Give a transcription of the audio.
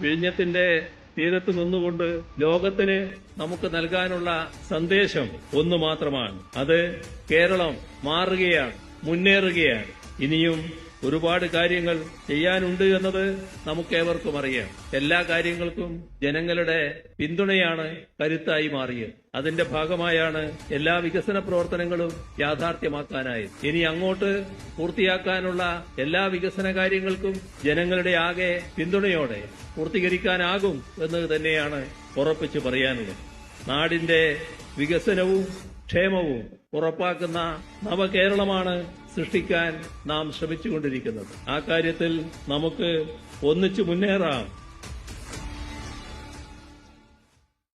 വിഴിഞ്ഞത്തിന്റെ തീരത്ത് നിന്നുകൊണ്ട് ലോകത്തിന് നമുക്ക് നൽകാനുള്ള സന്ദേശം ഒന്നു മാത്രമാണ്. അത് കേരളം മാറുകയാണ്, മുന്നേറുകയാണ്. ഇനിയും ഒരുപാട് കാര്യങ്ങൾ ചെയ്യാനുണ്ട് എന്നത് നമുക്കേവർക്കും അറിയാം. എല്ലാ കാര്യങ്ങൾക്കും ജനങ്ങളുടെ പിന്തുണയാണ് കരുത്തായി മാറിയത്. അതിന്റെ ഭാഗമായാണ് എല്ലാ വികസന പ്രവർത്തനങ്ങളും യാഥാർത്ഥ്യമാക്കാനായത്. ഇനി അങ്ങോട്ട് പൂർത്തിയാക്കാനുള്ള എല്ലാ വികസന കാര്യങ്ങൾക്കും ജനങ്ങളുടെ ആകെ പിന്തുണയോടെ പൂർത്തീകരിക്കാനാകും എന്ന് തന്നെയാണ് ഉറപ്പിച്ചു പറയാനുള്ളത്. നാടിന്റെ വികസനവും ക്ഷേമവും ഉറപ്പാക്കുന്ന നവകേരളമാണ് സൃഷ്ടിക്കാൻ നാം ശ്രമിച്ചുകൊണ്ടിരിക്കുന്നത്. ആ കാര്യത്തിൽ നമുക്ക് ഒന്നിച്ചു മുന്നേറാം.